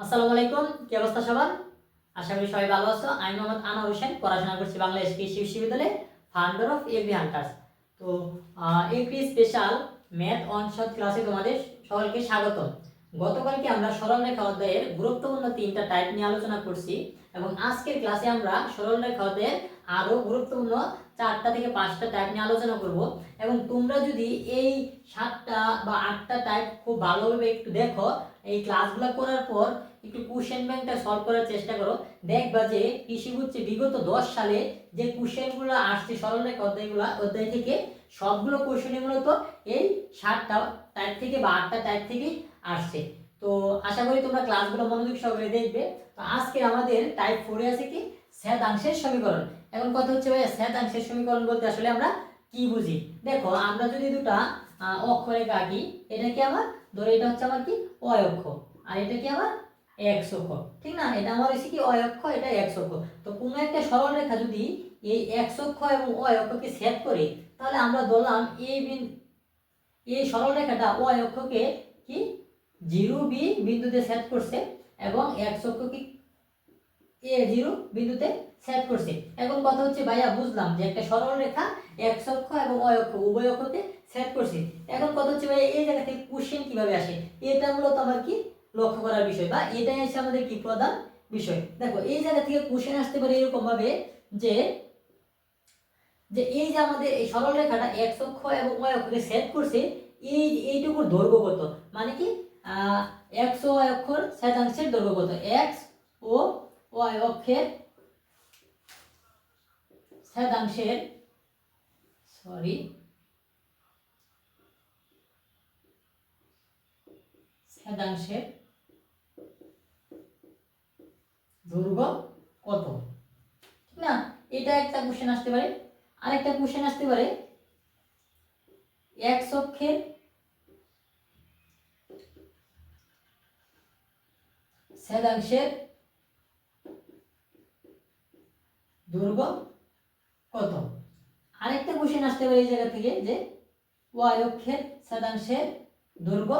আসসালামু আলাইকুম, কি অবস্থা সবার? আশা করি সবাই ভালো আছো। আমি মোহাম্মদ আনোয়ার হোসেন, পড়াশোনা করছি বাংলাদেশ কৃষি বিশ্ববিদ্যালয়ে, ফাউন্ডার অফ এগ্রি হান্টার্স। তো এগ্রি স্পেশাল ম্যাথ অনশট ক্লাসে তোমাদের সকলকে স্বাগতম। গতকালকে আমরা সরলরেখা অধ্যায়ের গুরুত্বপূর্ণ 3টা টাইপ নিয়ে আলোচনা করছি এবং আজকের ক্লাসে আমরা সরলরেখা অধ্যায়ের আরও গুরুত্বপূর্ণ 4টা থেকে 5টা টাইপ নিয়ে আলোচনা করব। এবং তোমরা যদি এই 7টা বা 8টা টাইপ খুব ভালোভাবে একটু দেখো, এই ক্লাসগুলো করার পর একটু কোশ্চেন ব্যাংকটা সলভ করার চেষ্টা করো, দেখবা যে কৃষি বুঝছে বিগত 10 সালে যে কোশ্চেনগুলো আসছে সরলরেখা অধ্যায় থেকে সবগুলো কোশ্চেনই মূলত এই 7টা টাইপ থেকে বা 8টা টাইপ থেকেই আসছে। তো আশা করি তোমরা ক্লাসগুলো মনোযোগ সহকারে দেখবে। তো আজকে আমাদের টাইপ 4 আছে কি স্যাদাংশের সমীকরণ। এখন কথা হচ্ছে ভাই, স্যাদাংশের সমীকরণ বলতে আসলে আমরা কি বুঝি? দেখো, আমরা যদি দুটা অক্ষরেখা আঁকি, এটা কি আমার, ধরো এটা হচ্ছে আমার কি অয় অক্ষ, আর এটা কি আমার এক্স অক্ষ, ঠিক না? এটা আমার হচ্ছে কি অয় অক্ষ, এটা এক্স অক্ষ। তো কোনো একটা সরল রেখা যদি এই এক্স অক্ষ এবং অয় অক্ষকে ছেদ করে, তাহলে আমরা ধরলাম এই সরল রেখাটা অয় অক্ষকে কি 0 বি বিন্দুতে ছেদ করছে এবং এক্স অক্ষকে A0 বিন্দুতে সেট করছি। এখন কথা হচ্ছে ভাইয়া, বুঝলাম যে একটা সরল রেখা এক্স অক্ষ এবং অয় অক্ষ উভয় অক্ষকে সেট করছি। এখন কথা হচ্ছে ভাইয়া, এই জায়গা থেকে কোশ্চেন কিভাবে আসে? এটা মূলত আমার কি লক্ষ্য করার বিষয়, বা এটাই হচ্ছে আমাদের কি প্রধান বিষয়। দেখো, এই জায়গা থেকে কোশ্চেন আসতে পারে এরকম ভাবে যে যে এই যে আমাদের এই সরল রেখাটা এক্স অক্ষ এবং ওয়াই অক্ষকে সেট করছে, এইটুকুর দৈর্ঘ্য কত, মানে কি এক্স ও ওয়াই অক্ষর ছেদাংশের দৈর্ঘ্য কত, এক্স ও ওয়াই অক্ষের ছেদাংশের ছেদাংশের দৈর্ঘ্য কত, ঠিক না? এটা একটা কোশ্চেন আসতে পারে। আরেকটা কোশ্চেন আসতে পারে এক্স অক্ষের ছেদাংশের দৈর্ঘ্য কত। আরেকটা কোশ্চেন আসতে পারে এই জায়গা থেকে যে ওয়াই অক্ষের ছেদাংশের দৈর্ঘ্য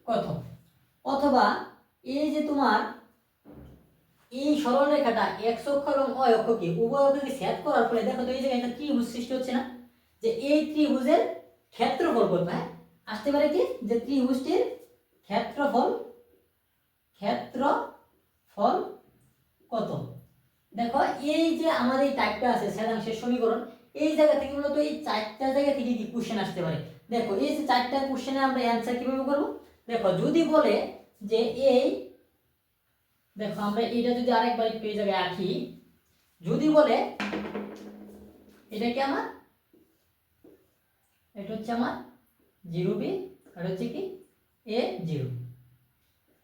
কত। অথবা এই যে তোমার এই সরল রেখাটা এক্স অক্ষ এবং ওয়াই অক্ষকে উভয় অক্ষকে ছেদ করার ফলে দেখো তো এই জায়গায় একটা ত্রিভুজ সৃষ্টি হচ্ছে না? যে এই ত্রিভুজের ক্ষেত্রফল কত? হ্যাঁ, আসতে পারে কি যে ত্রিভুজটির ক্ষেত্রফল ক্ষেত্রফল কত। দেখো, এই যে আমাদের এই টাইপটা আছে ছেদাংশের সমীকরণ, এই জায়গা থেকে মূলত এই 4টা জায়গা থেকে কি কোশ্চেন আসতে পারে। দেখো, এই যে 4টা কোশ্চেনে আমরা অ্যানসার কিভাবে করব? দেখো, যদি বলে যে এই, দেখো আমরা এটা যদি আরেকবার একটু এই জায়গায় আঁকি, যদি বলে এটা কি আমার, এটা হচ্ছে আমার 0b আর হচ্ছে কি A0।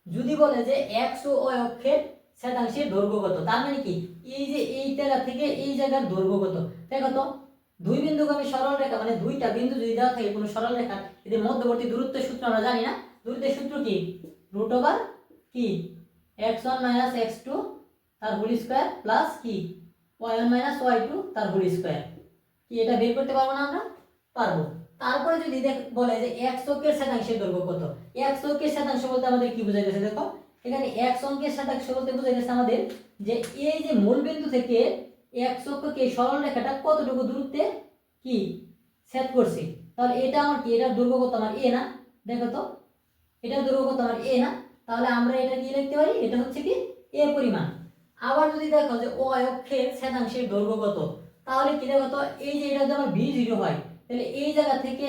যদি বলে যে এক্স ও ওয়াই অক্ষের ছেদাংশের দৈর্ঘ্য কত, তার মানে কি এই যে এই জায়গা থেকে এই জায়গার দৈর্ঘ্য কত। দেখো তো, দুই বিন্দুগামী সরল রেখা, মানে দুইটা বিন্দু যদি দেওয়া থাকে কোনো সরল রেখা, এদের মধ্যবর্তী দূরত্বের সূত্র আমরা জানি না। দূরত্বের সূত্র কি √ কি x1 - x2 তার হোল স্কয়ার প্লাস কি y1 - y2 তার হোল স্কয়ার। কি এটা বের করতে পারবো না আমরা? পারবো। তারপরে যদি বলে যে x অক্ষের ছেদাংশের দৈর্ঘ্য কত, x অক্ষের ছেদাংশ বলতে আমাদের কি বোঝাইতেছে? দেখো, এখানে x অঙ্কের ছেদাংশ বলতে বোঝাইতেছে আমাদের যে এই যে মূল বিন্দু থেকে x অক্ষকে সরল রেখাটা কতটুকু দূরত্বে কি ছেদ করছে। তাহলে এটা আমার কি, এটার দৈর্ঘ্য কত আমার a না? দেখো তো, এটার দৈর্ঘ্য কত আমার a না? তাহলে আমরা এটা কি লিখতে পারি, এটা হচ্ছে কি a পরিমাণ। আবার যদি দেখো যে o অক্ষের ছেদাংশের দৈর্ঘ্য কত, তাহলে কি দেখো তো, এই যে এটা যদি আমার b0 হয়, তাহলে এই জায়গা থেকে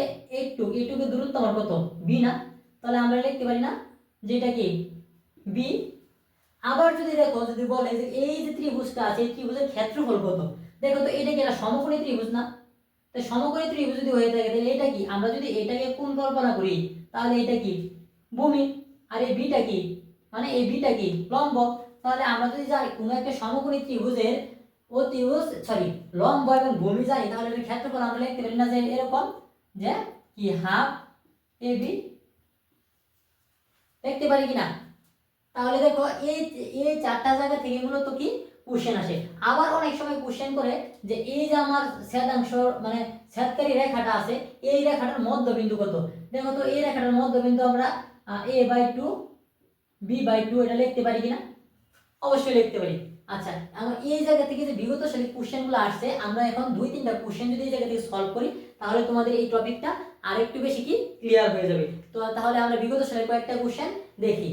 এইটুকু দূরত্ব আমার কত, b না? তাহলে আমরা লিখতে পারি না যে এটা কি b। আবার যদি দেখো, যদি বলে যে এই যে ত্রিভুজটা আছে, এই ত্রিভুজের ক্ষেত্রফল কত, দেখো তো এটা কি একটা সমকোণী ত্রিভুজ না? তো সমকোণী ত্রিভুজ যদি হয়ে থাকে, তাহলে এটা কি, আমরা যদি এটাকে কোণ কল্পনা করি, তাহলে এটা কি ভূমি, আর এই বিটা কি, মানে এই বিটা কি লম্ব। তাহলে আমরা যদি জানি কোনো একটা সমকোণী ত্রিভুজের লম্ব এবং ভূমি জানি, তাহলে এর ক্ষেত্রফল আমরা লিখতে পারি না যে এরকম, যে কি হাফ ab, লিখতে পারি কিনা? তাহলে দেখো, এই এই 4টা জায়গা থেকে মূলত কি কোশ্চেন আসে। আবার অনেক সময় কোশ্চেন করে যে এই যে আমার ছেদাংশ, মানে ছেদকারী রেখাটা আছে, এই রেখাটার মধ্যবিন্দু কত। দেখো তো, এই রেখাটার মধ্যবিন্দু আমরা a/2 b/2 এটা লিখতে পারি কিনা? অবশ্যই লিখতে পারি। আচ্ছা, আমরা এই জায়গা থেকে যে বিগত সালের কোশ্চেনগুলো আসছে, আমরা এখন 2-3টা কোশ্চেন যদি এই জায়গা থেকে সলভ করি, তাহলে তোমাদের এই টপিকটা আরেকটু বেশি কি ক্লিয়ার হয়ে যাবে। তো তাহলে আমরা বিগত সালের কয়েকটা কোশ্চেন দেখি।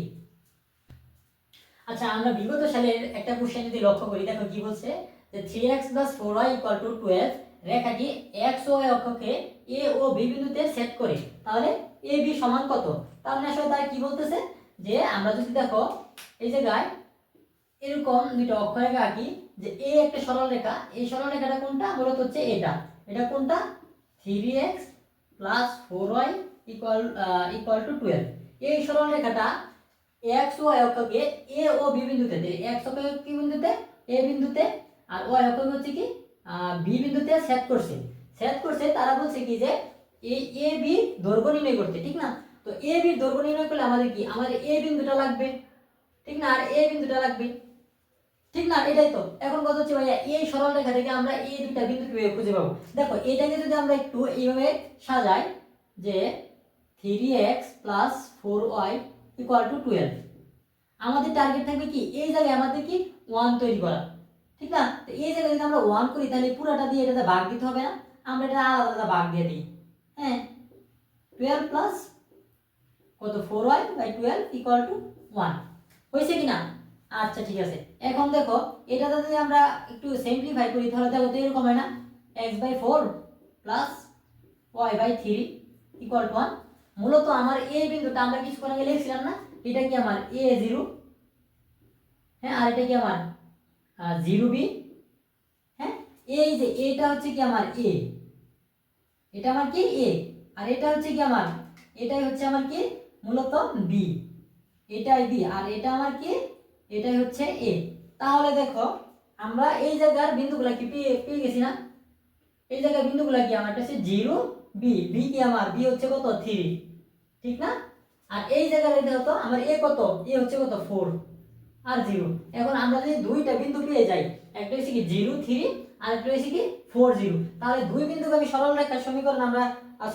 আচ্ছা, আমরা বিগত সালের একটা কোশ্চেন যদি লক্ষ্য করি, দেখো কি বলছে যে 3x + 4y = 12 রেখাটি x ও y অক্ষকে a ও b বিন্দুতে সেট করে, তাহলে a b সমান কত? তার মানে আসলে তারা কি বলতেছে যে আমরা যদি দেখো এই জায়গায় এরকম দুটো অক্ষরেখা আঁকি, যে a একটা সরল রেখা, এই সরল রেখাটা কোনটা? মূলত হচ্ছে এটা কোনটা? 3x + 4y = 12। এই সরল রেখাটা x ও y অক্ষকে a ও b বিন্দুতে, x অক্ষকে কি বিন্দুতে? a বিন্দুতে, আর y অক্ষকে হচ্ছে কি b বিন্দুতে সেট করছে। তারা বলছে কি যে এই a b দৈর্ঘ্য নির্ণয় করতে, ঠিক না? তো a b দৈর্ঘ্য নির্ণয় করলে আমাদের কি, আমাদের a বিন্দুটা লাগবে, ঠিক না? আর a বিন্দুটা লাগবে, ঠিক না? এটাই তো। এখন কথা হচ্ছে ভাইয়া, এই সরল রেখা থেকে আমরা এই দুইটা বিন্দু কিভাবে খুঁজে পাবো? দেখো এটাকে যদি আমরা একটু এইভাবে সাজাই যে 3x + 4y = 12, আমাদের টার্গেট থাকবে কি এই জায়গায় আমাদের কি 1 তৈরি করা, ঠিক না? তো এই জায়গায় যদি আমরা 1 করি, তাহলে পুরোটা দিয়ে এটাতে ভাগ দিতে হবে না? আমরা এটা আলাদা আলাদা ভাগ দিয়ে দিই। হ্যাঁ, 12 প্লাস কত 4y/12 = 1 হয়েছে কিনা? আচ্ছা, ঠিক আছে। এখন দেখো এটাতে যদি আমরা একটু সিম্পলিফাই করি, তাহলে দেখো তো এরকম হয় না, x/4 + y/3 = 1। মূলত আমার a বিন্দুটা আমরা কিছুক্ষণ আগে লিখছিলাম না, এটা কি আমার a0, হ্যাঁ, আর এটা কি আমার 0b। হ্যাঁ, এই যে এটা হচ্ছে কি আমার a, এটা আমার কি a, আর এটা হচ্ছে কি আমার, এটাই হচ্ছে আমার কি মূলত b, এটাই b, আর এটা আমার কি, এটাই হচ্ছে a। তাহলে দেখো আমরা এই জায়গার বিন্দুগুলা কি পেয়ে গেছি না? এই জায়গার বিন্দুগুলা কি আমার, এটা হচ্ছে 0 b, b কি আমার, b হচ্ছে কত 3, ঠিক না? আর এই জায়গার এটা হতো আমার a কত, a হচ্ছে কত 4 আর 0। এখন আমরা যদি দুইটা বিন্দু পেয়ে যাই, একটা হচ্ছে কি 0 3 আর একটা হচ্ছে কি 4 0, তাহলে দুই বিন্দুকে আমি সরল রেখার সমীকরণ আমরা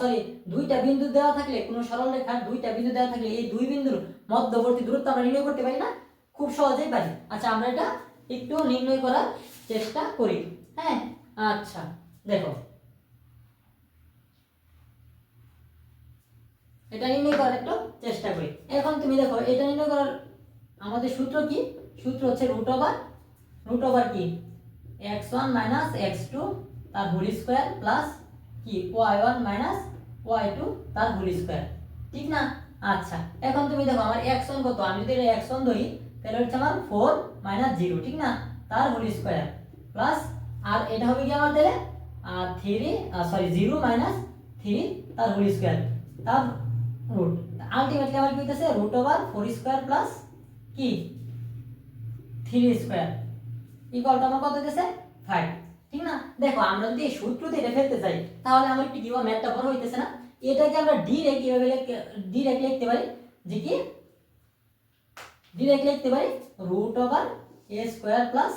সরি দুইটা বিন্দু দেওয়া থাকলে, কোনো সরল রেখার দুইটা বিন্দু দেওয়া থাকলে এই দুই বিন্দুর মধ্যবর্তী দূরত্ব আমরা নির্ণয় করতে পারি না? খুব সহজেই পারি। আচ্ছা, আমরা এটা একটু নির্ণয় করার চেষ্টা করি। হ্যাঁ, আচ্ছা দেখো এটা নির্ণয় করার একটু চেষ্টা করি। এখন তুমি দেখো এটা নির্ণয় করার আমাদের সূত্র কি? সূত্র হচ্ছে রুট ওভার কি x1 - x2 তার হোল স্কয়ার প্লাস কি y1 - y2 তার হোল স্কয়ার, ঠিক না? আচ্ছা, এখন তুমি দেখো আমার x1 কত, আমি যদি এটা x1 ধরি, তাহলে হচ্ছে আমার 4 - 0, ঠিক না, তার হোল স্কয়ার প্লাস, আর এটা হবে কি আমার তাহলে 0 - 3 তার হোল স্কয়ার তার রুট। আলটিমেটলি আমার কি হইতাছে রুট ওভার 4 স্কয়ার প্লাস কি 3 স্কয়ার ইকুয়াল টু আমার কত হইতেছে 5, ঠিক না? দেখো আমরা যদি এই সূত্রতে এটা ফেলতে চাই, তাহলে আমার একটু কিভাবে ম্যাথটা বড় হইতেছে না? এটাকে আমরা ডিরেক্ট লিখতে পারি, যে কি ডিরেক্ট লিখতে পারি root over a square plus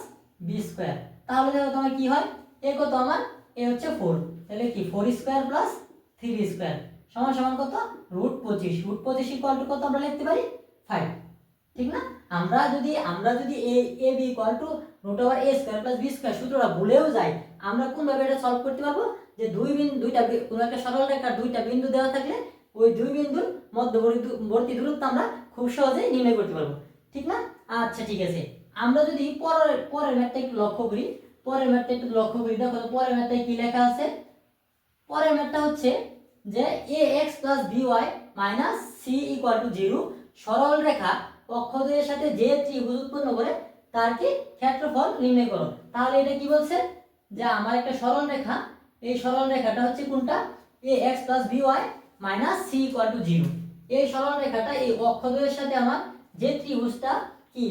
b square. তাহলে দেখো তোমার কি হয়, এ কত আমার, এ হচ্ছে 4, তাহলে কি 4 স্কয়ার প্লাস 3 স্কয়ার সমান সমান কত √25, √25 ইকুয়াল টু কত আমরা লিখতে পারি 5, ঠিক না? আমরা যদি a b equal to root over a square plus b square সূত্রটা ভুলেও যাই, আমরা কোন ভাবে এটা সলভ করতে পারবো, যে কোনো একটা সরল রেখার দুইটা বিন্দু দেওয়া থাকলে ওই দুই বিন্দুর মধ্যবর্তী দূরত্ব আমরা খুব সহজেই নির্ণয় করতে পারবো, ঠিক না? আচ্ছা, ঠিক আছে। আমরা যদি পরের ম্যাথটা একটু লক্ষ্য করি, দেখো পরের ম্যাথটায় কি লেখা আছে। পরের ম্যাথটা হচ্ছে যে ax + by - c = 0 সরল রেখা অক্ষদ্বয়ের সাথে যে ত্রিভুজ উৎপন্ন করে তার কি ক্ষেত্রফল নির্ণয় করো। তাহলে এটা কি বলছে, যে আমার একটা সরল রেখা, এই সরল রেখাটা হচ্ছে কোনটা, ax + by - c = 0। এই সরল রেখাটা এই অক্ষদ্বয়ের সাথে আমার যে ত্রিভুজটা কি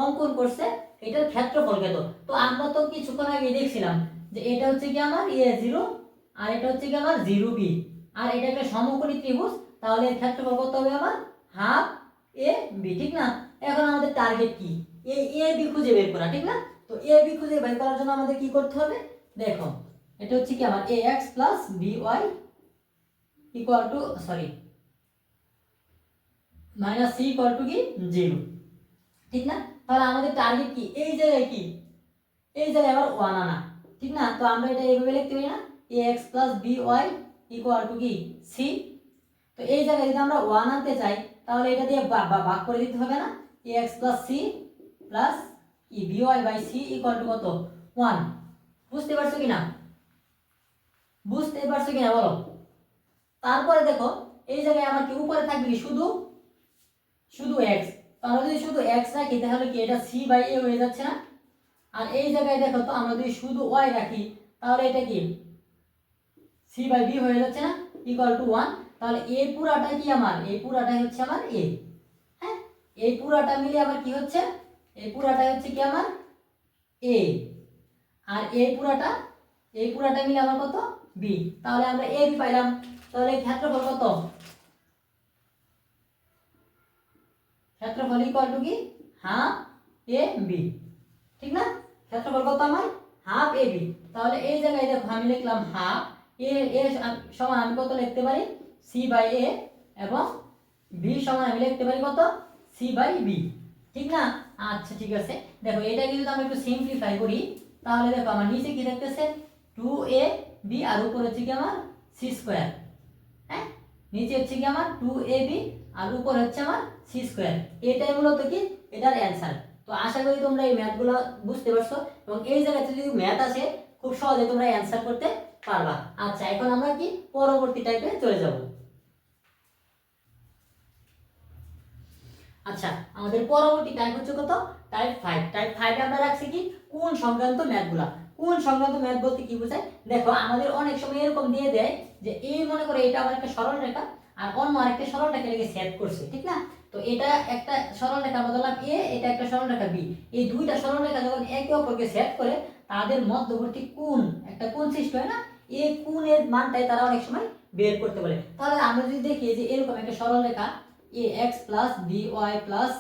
অঙ্কন করছে এটার ক্ষেত্রফল কত। তো আমরা তো কিছুক্ষণ আগে দেখছিলাম যে এটা হচ্ছে কি আমার a0, আর এটা হচ্ছে কি আমার 0b, আর এটা একটা সমকোণী ত্রিভুজ, তাহলে এর ক্ষেত্রফল কত হবে আমার হাফ এ বি, ঠিক না? এখন আমাদের টার্গেট কি, এই এ বি খুঁজে বের করা, ঠিক না? তো এ বি খুঁজে বের করার জন্য আমাদের কি করতে হবে, দেখো এটা হচ্ছে কি আমার ax + by = minus c equal to কি 0, ঠিক না? তাহলে আমাদের টার্গেট কি এই জায়গায়, কি এই জায়গায় আবার 1 আনা, ঠিক না? তো আমরা এটা এইভাবে লিখতে পারি না, ax by ইকুয়াল টু কি c। তো এই জায়গায় যদি আমরা 1 আনতে চাই তাহলে এটা দিয়ে ভাগ করে দিতে হবে না, ax c plus by by c equal to কত 1। বুঝতে পারছো কিনা? বুঝতে পারছো কিনা বলো? তারপরে দেখো এই জায়গায় আমার কি উপরে থাকবে কি শুধু শুধু x, তো আমরা যদি শুধু x রাখি তাহলে কি এটা c বাই a হয়ে যাচ্ছে না? আর এই জায়গায় দেখো তো আমরা যদি শুধু y রাখি তাহলে এটা কি c বাই b হয়ে যাচ্ছে না, ইকুয়াল টু 1। তাহলে এই পুরাটাই কি আমার, এই পুরাটাই হচ্ছে আমার a, হ্যাঁ এই পুরাটা মিলে আবার কি হচ্ছে, এই পুরাটাই হচ্ছে কি আমার a, আর এই পুরাটা মিলে আমার কত b। তাহলে আমরা a b পাইলাম। তাহলে ক্ষেত্রফল কত, ক্ষেত্রফল ইকুয়াল টু কি হাফ এ বি, ঠিক না? ক্ষেত্রফল কত আমার হাফ এ বি। তাহলে এই জায়গায় দেখো আমি লিখলাম হাফ এ, এ সমান আমি কত লিখতে পারি সি বাই এ, এবং বি সমান আমি লিখতে পারি কত সি বাই বি, ঠিক না? আচ্ছা ঠিক আছে, দেখো এটাকে যদি আমি একটু সিম্পলিফাই করি তাহলে দেখো আমার নিচে কি থাকতেছে 2a b আর উপরে হচ্ছে কি আমার c স্কয়ার, হ্যাঁ নিচে হচ্ছে কি আমার 2ab আর উপরে হচ্ছে আমার c স্কয়ার। এটাই মূলত কি এটার অ্যানসার। তো আশা করি তোমরা এই ম্যাথগুলো বুঝতে পারছো, এবং এই জায়গাতে যদি ম্যাথ আসে খুব সহজে তোমরা অ্যানসার করতে পারবা। আচ্ছা এখন আমরা কি পরবর্তী টাইপে চলে যাব। আচ্ছা আমাদের পরবর্তী টাইপ হচ্ছে কত, টাইপ 5। টাইপ 5 এ আমরা রাখছি কি কোণ সংক্রান্ত ম্যাথগুলা। কোণ সংক্রান্ত ম্যাথ বলতে কি বোঝায়, দেখো আমাদের অনেক সময় এরকম দিয়ে দেয় যে এই মনে করে এটা আমার একটা সরল রেখা আর অন্য আরেকটা সরল রেখা এটাকে সেট করছে, ঠিক না? তো এটা একটা সরল রেখা বললাম এ, এটা একটা সরল রেখা বি। এই দুইটা সরল রেখা যখন একে অপরকে সেট করে তাদের মধ্যবর্তী কোণ, একটা কোণ সৃষ্টি হয় না, এই কোণের মানটাই তারা অনেক সময় বের করতে বলে। তাহলে আমরা যদি দেখি যে এরকম একটা সরল রেখা ax plus by plus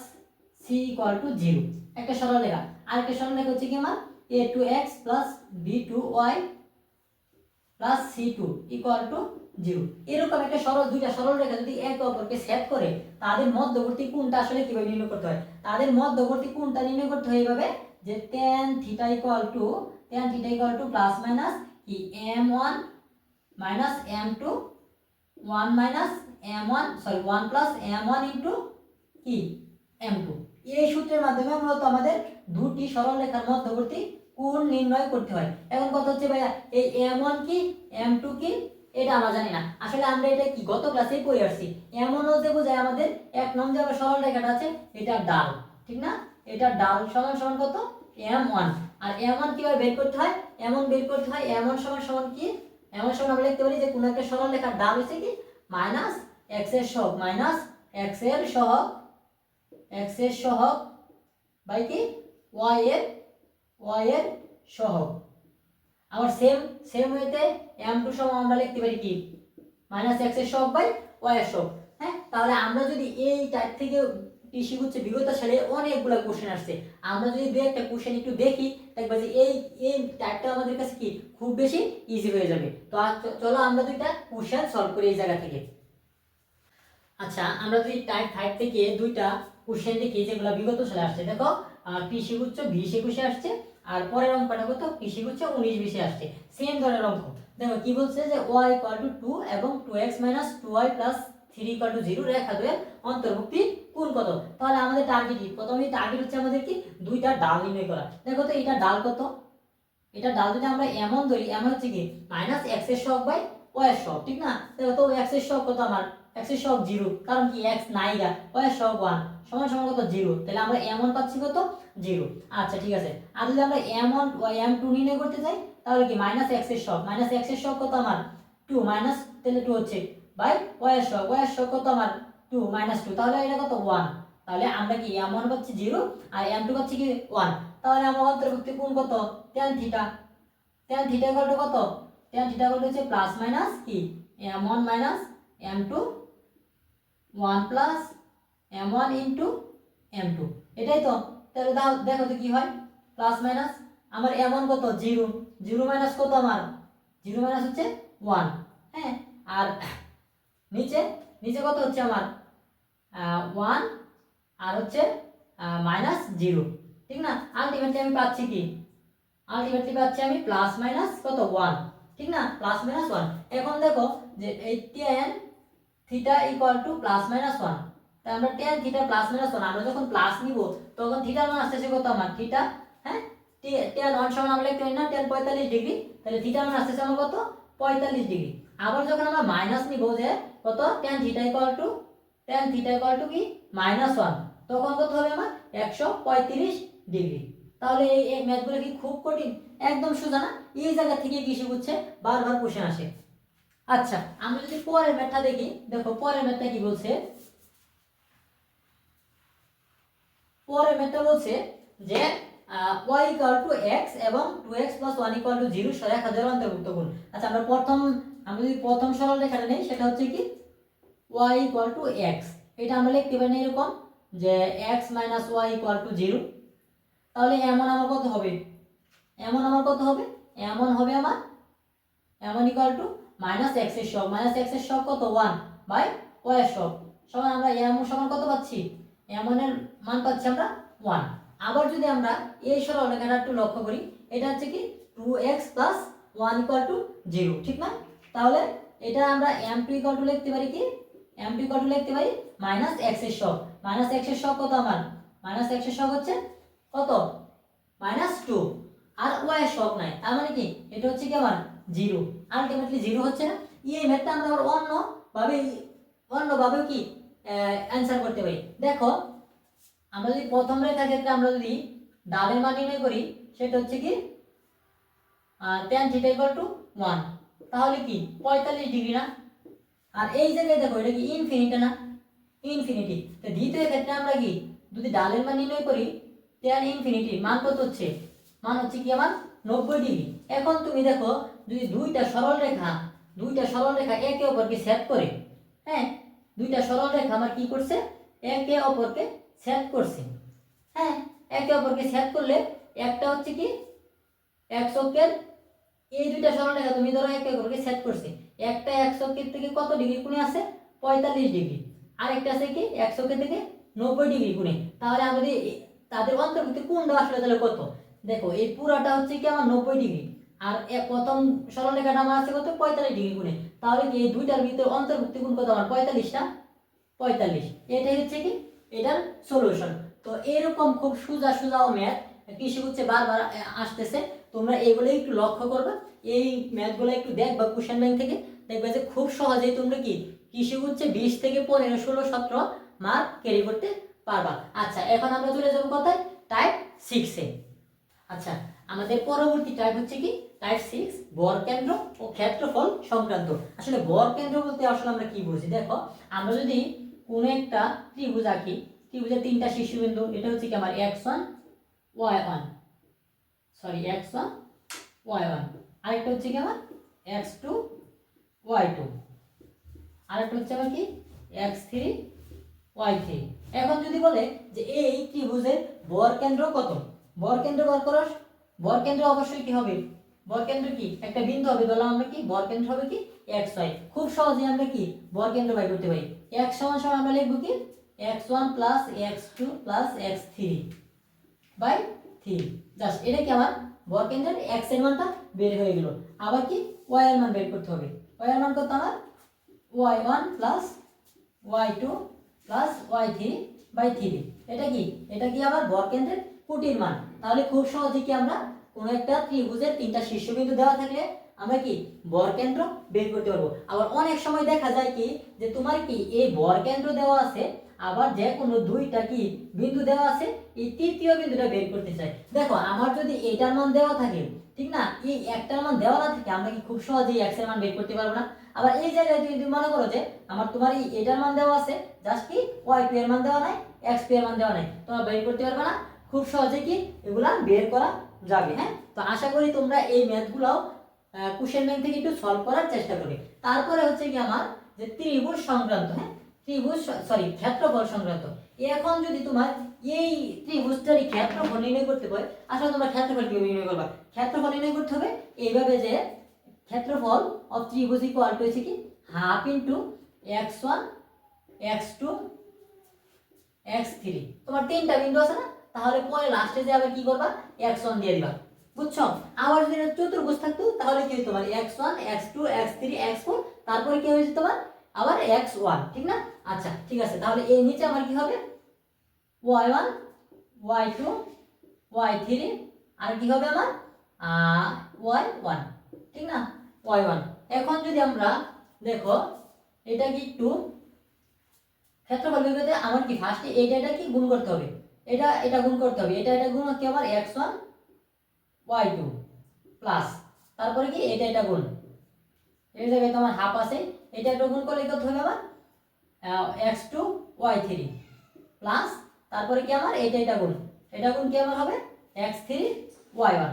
c equal to 0, একটা সরল রেখা। আরেকটা সরল রেখা হচ্ছে কি আমার a2x plus b2y plus c2 equal to 0। এরকম একটা সরল, দুইটা সরল রেখা যদি একে অপরকে সেট করে তাদের মধ্যবর্তী কোণটা আসলে কিভাবে নির্ণয় করতে হয়, তাদের মধ্যবর্তী কোণটা নির্ণয় করতে হয় এইভাবে যে tan theta equal to plus minus কি m1 minus m2 1 minus m1 sorry 1 plus m1 into কি m2। এই সূত্রের মাধ্যমে মূলত আমাদের দুটি সরল রেখার মধ্যবর্তী কোণ নির্ণয় করতে হয়। এখন কথা হচ্ছে ভাইয়া এই m1 কি m2 কি এটা আমরা জানি না, আসলে আমরা এটা কি গত ক্লাসেই পড়ে আসছি। m1 যে বোঝায় আমাদের এক নম্বর যে সরল রেখাটা আছে এটা ডাল, ঠিক না? এটা ডাল সমান সমান কত m1। আর m1 কিভাবে বের করতে হয়, m1 বের করতে হয় m1 সমান সমান কি m1 সমান আমরা লিখতে পারি যে কোন একটা সরল রেখার ডাল হচ্ছে কি মাইনাস x এর সহগ, মাইনাস x এর সহগ বাই কি y এর সহগ। আবার সেম ওয়েতে m2 সমান আমরা লিখতে পারি কি মাইনাস x এর সহগ বাই y এর সহগ। হ্যাঁ তাহলে আমরা যদি এই টাইপ থেকে কৃষি হচ্ছে বিগত সালে অনেকগুলো কোশ্চেন আসছে, আমরা যদি দুই একটা কোশ্চেন একটু দেখি দেখবা যে এই টাইপটা আমাদের কাছে কি খুব বেশি ইজি হয়ে যাবে। তো চলো আমরা দুইটা কোশ্চেন সলভ করি এই জায়গা থেকে। আচ্ছা আমরা যদি টাইপ 5 থেকে দুইটা কোশ্চেন দেখি যেগুলো বিগত সালে আসছে, দেখো কৃষি গুচ্ছ 20-21 আসছে, আর পরের অঙ্কটা কত কৃষি গুচ্ছ 19-20 আসছে, সেম ধরনের অঙ্ক। দেখো কি বলছে যে y = 2 এবং 2x - 2y + 3 = 0 রেখা দ্বয়ের অন্তর্ভুক্তি কোণ কত। তাহলে আমাদের টার্গেট কি, প্রথমেই টার্গেট হচ্ছে আমাদের কি দুইটা ডাল নির্ণয় করা। দেখো তো এটা ডাল কত, এটা ডাল যদি আমরা এমন ধরি, এমন হচ্ছে কি মাইনাস x এর সহগ বাই y এর সহগ, ঠিক না? দেখো তো x এর সহগ কত আমার x এর সহগ 0, কারণ কি x নাই গা, y এর সহগ 1 সমান সমান কত 0, তাহলে আমরা m1 পাচ্ছি কত 0। আচ্ছা ঠিক আছে, আর যদি আমরা m1 m2 নির্ণয় করতে চাই তাহলে কি মাইনাস x এর সহগ, মাইনাস x এর সহগ কত আমার 2 মাইনাস, তাহলে 2 হচ্ছে বাই y এর সহগ কত আমার 2 - 2, তাহলে এটা কত 1। তাহলে আমরা কি m1 পাচ্ছি 0 আর m2 পাচ্ছি কি 1। তাহলে আমরা অন্তর্ভুক্তি কোণ কত tan থিটা, কত tan থিটা হচ্ছে প্লাস মাইনাস কি m1 - m2 1 plus m1 into m2, এটাই তো। তাহলে দেখো তো কি হয় প্লাস মাইনাস আমার m1 কত 0, 0 মাইনাস কত আমার 0 মাইনাস হচ্ছে 1, হ্যাঁ আর নিচে কত হচ্ছে আমার 1 আর হচ্ছে -0, ঠিক না? আলটিমেটলি আমি পাচ্ছি কি, আলটিমেটলি পাচ্ছি আমি প্লাস মাইনাস কত 1, ঠিক না? Plus minus 1। এখন দেখো যে এই tan theta equal to plus minus 1, তাই আমরা tan থিটা প্লাস মাইনাস 1 আমরা যখন প্লাস নিব তখন থিটার মান আসতেছে কত আমার থিটা, হ্যাঁ tan 1 সমান আমরা লিখতে পারি না tan 45 ডিগ্রি, তাহলে থিটার মান আসতেছে আমার কত 45 ডিগ্রি। আবার যখন আমরা মাইনাস নিব যে কত tan থিটা ইকুয়াল টু কি -1, তখন কত হবে আমার 135 ডিগ্রি। তাহলে এই ম্যাথগুলো কি খুব কঠিন? একদম সোজা না? এই জায়গা থেকে কি শিখছে, বারবার কোশ্চেন আসে। আচ্ছা আমরা যদি পরের ম্যাথটা দেখি, দেখো পরের ম্যাথটা কি বলছে। পরের ম্যাথটা বলছে যে y = x এবং 2x + 1 = 0 সরেখা দ্বারা অন্তর্ভুক্ত করুন। আচ্ছা আমরা যদি প্রথম সরল রেখাটা নেই, সেটা হচ্ছে কি y = x, এটা আমরা লিখতে পারি না এরকম যে x - y = 0। তাহলে এমন আমার কত হবে, এমন হবে আমার এমন ইকুয়াল টু -x এর সব, -x এর সব কত 1/y এর সব সমান আমরা এমন সমান কত পাচ্ছি, এমন এর মান পাচ্ছি আমরা 1। আবার যদি আমরা এই সরল রেখাটা একটু লক্ষ্য করি, এটা হচ্ছে কি 2x + 1 = 0, ঠিক না? তাহলে এটা আমরা m2 লিখতে পারি কি, m2 লিখতে পারি -x এর সব, -x এর সব কত আমার, -x এর সব হচ্ছে কত -2, আর y এর সব নাই, তার মানে কি এটা হচ্ছে কি আমার 0, আলটিমেটলি 0 হচ্ছে না। এই ম্যাথটা আমরা আবার অন্যভাবে কি অ্যানসার করতে পারি। দেখো আমরা যদি প্রথম রেখার ক্ষেত্রে আমরা যদি ডালের মান নির্ণয় করি, সেটা হচ্ছে কি tan θ = 1, তাহলে কি 45 ডিগ্রি না? আর এই জায়গায় দেখো এটা কি ইনফিনিটি না, ইনফিনিটি। তো দ্বিতীয় ক্ষেত্রে আমরা কি যদি ডালের মান নির্ণয় করি, tan ইনফিনিটি মান কত হচ্ছে, মান হচ্ছে কি আমার 90 ডিগ্রি। এখন তুমি দেখো যদি দুইটা সরল রেখা একে অপরকে ছেদ করে, হ্যাঁ দুইটা সরল রেখা আমার কি করছে, একে অপরকে ছেদ করছে, হ্যাঁ একে অপরকে ছেদ করলে একটা হচ্ছে কি x অক্ষের, এই দুইটা সরল রেখা তুমি ধরো একে অপরকে ছেদ করছে, একটা x অক্ষের থেকে কত ডিগ্রি কোণে আছে 45 ডিগ্রি, আর একটা আছে কি x অক্ষের থেকে 90 ডিগ্রি কোণে। তাহলে আমরা যদি তাদের অন্তর্ভুক্ত কোণটা আসলে তাহলে কত, দেখো এই পুরাটা হচ্ছে কি আমার 90 ডিগ্রি, আর প্রথম সরল রেখাটা আমার আছে কত 45 ডিগ্রি কোণে। তাহলে কি এই দুইটার ভিতরে অন্তর্ভুক্ত কোণ কত আমার 45টা, 45। এটাই হচ্ছে কি এটার সলিউশন। তো এরকম খুব সোজা ম্যাথ কি শিখছে বারবার আসতেছে, তোমরা এগুলো একটু লক্ষ্য করবে, এই ম্যাথগুলো একটু দেখবা কোশ্চেন ব্যাংক থেকে, দেখবে যে খুব সহজেই তোমরা কি শিখছে 20 থেকে 15, 16, 17 মার্ক ক্যারি করতে পারবা। আচ্ছা এখন আমরা চলে যাব কোথায়, টাইপ 6 এ। আচ্ছা আমাদের পরবর্তী টাইপ হচ্ছে কি টাইপ 6, বরকেন্দ্র ও ক্ষেত্রফল সংক্রান্ত। আসলে বরকেন্দ্র বলতে আসলে আমরা কি বুঝি, দেখো আমরা যদি কোনো একটা ত্রিভুজ আঁকি, ত্রিভুজের তিনটা শীর্ষবিন্দু, এটা হচ্ছে কি আমার x1 y1, sorry x1 y1, আরেকটা হচ্ছে কি আমার x2 y2, আরেকটা হচ্ছে আমার কি x3 y3। এখন যদি বলে যে এই ত্রিভুজের বরকেন্দ্র কত, বরকেন্দ্র বার করো, বরকেন্দ্র অবশ্যই কি হবে, বরকেন্দ্র কি একটা বিন্দু হবে, ধরলাম আমরা কি বরকেন্দ্র হবে কি xy। খুব সহজে আমরা কি বরকেন্দ্র বাই করতে পারি, x সমান আমরা লিখব কি x1 + x2 + x3 by 3, just এটা কি আমার বরকেন্দ্রের x এর মানটা বের হয়ে গেল। আবার কি y এর মান বের করতে হবে, y এর মান কত আমার y1 + y2 + y3 বাই 3। এটা কি আবার বরকেন্দ্রের কোটির মান। তাহলে খুব সহজে কি আমরা কোনো একটা ত্রিভুজের তিনটা শীর্ষবিন্দু দেওয়া থাকলে আমরা কি বরকেন্দ্র বের করতে পারবো। আবার অনেক সময় দেখা যায় কি যে তোমার কি এই বরকেন্দ্র দেওয়া আছে, আবার যে কোনো দুইটা কি বিন্দু দেওয়া আছে, এই তৃতীয় বিন্দুটা বের করতে চাই। দেখো আমার যদি এটার মান দেওয়া থাকে, ঠিক না, এই একটার মান দেওয়া না থাকে, আমরা কি খুব সহজেই x এর মান বের করতে পারবো না। আবার এই জায়গায় যদি মনে করো যে আমার তোমার এই এটার মান দেওয়া আছে, জাস্ট কি y2 এর মান দেওয়া নাই, x2 এর মান দেওয়া নাই, তোমরা বের করতে পারবে না। খুব সহজে কি এগুলা বের করা যাবে। হ্যাঁ তো আশা করি তোমরা এই ম্যাথগুলো কোশ্চেন ব্যাংক থেকে একটু সলভ করার চেষ্টা করবে। তারপরে হচ্ছে কি আমার যে ত্রিভুজ সংক্রান্ত, হ্যাঁ ক্ষেত্রফল সংক্রান্ত। এখন যদি তোমার এই ত্রিভুজটারই ক্ষেত্রফল নির্ণয় করতে হয়, আসলে তোমরা ক্ষেত্রফল কিভাবে নির্ণয় করবা, ক্ষেত্রফল নির্ণয় করতে হবে এইভাবে যে ক্ষেত্রফল অফ ত্রিভুজ ইকুয়াল টু হচ্ছে কি half into x1 x2 x3 তোমার তিনটা বিন্দু আছে না, তাহলে পরে লাস্টে যে আবার কি করবা x1 দিয়ে দিবা, বুঝছো? আবার যদি চতুর্ভুজ থাকতো তাহলে কি হতো তোমার x1 x2 x3 x4, তারপরে কি হয়েছে তোমার আবার x1, ঠিক না? আচ্ছা ঠিক আছে, তাহলে এই নিচে আমার কি হবে y1 y2 y3, আর কি হবে আমার y1, ঠিক না? y1। এখন যদি আমরা দেখো এটা কি একটু ক্ষেত্রফল বের করতে আমার কি ফার্স্টে এটা কি গুণ করতে হবে, এটা গুণ করতে হবে, এটা গুণ কি আমার x1 y2 প্লাস তারপরে কি এটা গুণ, এই জায়গায় তোমার হাফ আছে, এটা গুণ করলে কত হবে আমার x2 y3 প্লাস তারপরে কি আমার এটা গুণ, এটা গুণ কি আমার হবে x3 y1,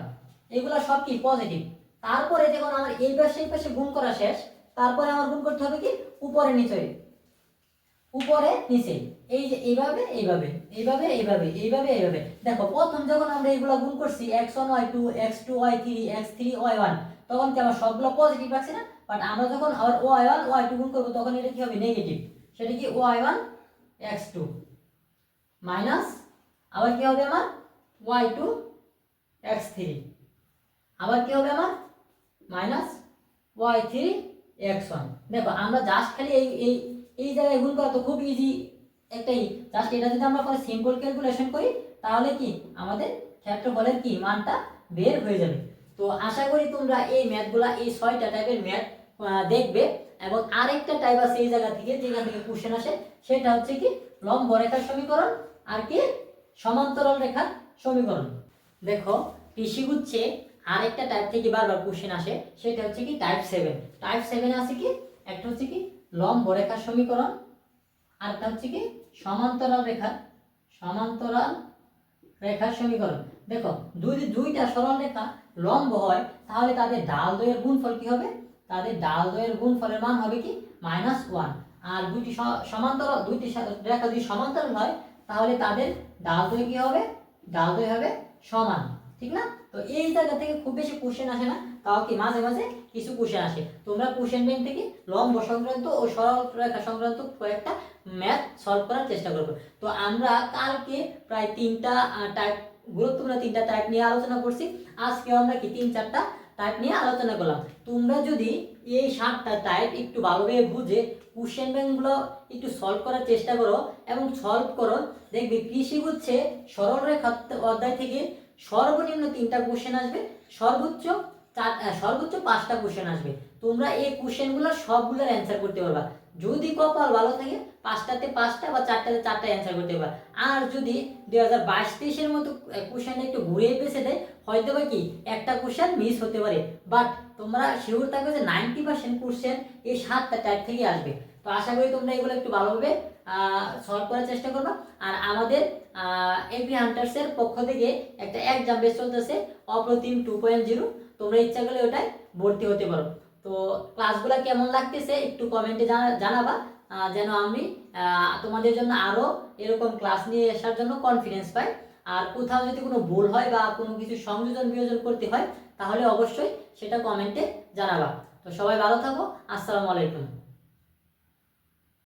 এগুলো সব কি পজিটিভ। তারপরে যখন আমার এই পাশে গুণ করা শেষ, তারপরে আমার গুণ করতে হবে কি উপরে নিচে, উপরে নিচে, এই যে এইভাবে এইভাবে এইভাবে এইভাবে এইভাবে এইভাবে। দেখো প্রথম যখন আমরা এগুলো গুণ করছি x1 y2 x2 y3 x3 y1, তখন কি আমরা সবগুলো পজিটিভ রাখছি না, বাট আমরা যখন আবার y1 y2 গুণ করব তখন এটা কি হবে নেগেটিভ, সেটা কি y1 x2 মাইনাস আবার কি হবে আমার y2 x3, আবার কি হবে আমার মাইনাস y3 x1। দেখো আমরা জাস্ট খালি এই জায়গায় গুণ করা তো খুব ইজি একটাই, জাস্ট এটা যদি আমরা কোনো সিম্পল ক্যালকুলেশন করি তাহলে কি আমাদের ক্ষেত্রফলের কি মানটা বের হয়ে যাবে। তো আশা করি তোমরা এই ম্যাথগুলা এই 6টা টাইপের ম্যাথ দেখবে। এবং আরেকটা টাইপ আছে এই জায়গা থেকে যেখান থেকে কোশ্চেন আসে, সেটা হচ্ছে কি লম্ব রেখার সমীকরণ আর কি সমান্তরাল রেখার সমীকরণ। দেখো কৃষিগুচ্ছে আরেকটা টাইপ থেকে বারবার কোশ্চেন আসে, সেটা হচ্ছে কি টাইপ 7। টাইপ 7 আছে কি একটা হচ্ছে কি লম্ব রেখার সমীকরণ, আর একটা হচ্ছে কি সমান্তরাল রেখার সমীকরণ। দেখো দুইটা সরল রেখা লম্ব হয়, তাহলে তাদের ডাল দ্বয়ের গুণফল কি হবে, তাদের ডাল দ্বয়ের গুণফলের মান হবে কি -1। আর দুইটি রেখা যদি সমান্তরাল হয়, তাহলে তাদের ডাল দ্বয় কি হবে, ডাল দ্বয় হবে সমান, ঠিক না? তো এই জায়গা থেকে খুব বেশি কোশ্চেন আসে না, তাও কি মাঝে মাঝে কিছু কোশ্চেন আসে। তোমরা কোশ্চেন ব্যাংক থেকে লম্ব সংক্রান্ত ও সরল রেখা সংক্রান্ত কয়েকটা ম্যাথ সলভ করার চেষ্টা করব। তো আমরা কালকে প্রায় 3টা টাইপ, গুরুত্বপূর্ণ 3টা টাইপ নিয়ে আলোচনা করছি। আজকে আমরা কি 3-4টা টাইপ নিয়ে আলোচনা করলাম। তোমরা যদি এই 7টা টাইপ একটু ভালোভাবে বুঝে কোশ্চেন ব্যাংকগুলো একটু সলভ করার চেষ্টা করো এবং সলভ করো, দেখবে কৃষি হচ্ছে সরল রেখা অধ্যায় থেকে সর্বনিম্ন 3টা কোশ্চেন আসবে, সর্বোচ্চ 5টা কোশ্চেন আসবে। তোমরা এই কোশ্চেনগুলো সবগুলোর অ্যান্সার করতে পারবা, যদি কপাল ভালো থাকে 5টাতে 5টা বা 4টাতে 4টা অ্যান্সার করতে পারবা। আর যদি 2022-23-এর মতো কোশ্চেন একটু ঘুরিয়ে পেছে দেয়, হয়তো বা কি একটা কোশ্চেন মিস হতে পারে, বাট তোমরা শিওর থাকবে যে 90% কোশ্চেন এই 7টা টাইপ থেকে আসবে। তো আশা করি তোমরা এগুলো একটু ভালোভাবে সলভ করার চেষ্টা করবা। আর আমাদের এগ্রি হান্টার্সের পক্ষ থেকে একটা এক্সাম বেস চলতেছে অপ্রতিম 2.0, তোমরা ইচ্ছা করলে ওটাই ভর্তি হতে পারো। তো ক্লাসগুলো কেমন লাগতেছে একটু কমেন্টে জানাবা, যেন আমি তোমাদের জন্য আরো এরকম ক্লাস নিয়ে আসার জন্য কনফিডেন্স পাই। আর কোথাও যদি কোনো ভুল হয় বা কোনো কিছু সংযোজন বিয়োজন করতে হয়, তাহলে অবশ্যই সেটা কমেন্টে জানাবা। তো সবাই ভালো থাকো, আসসালামু আলাইকুম।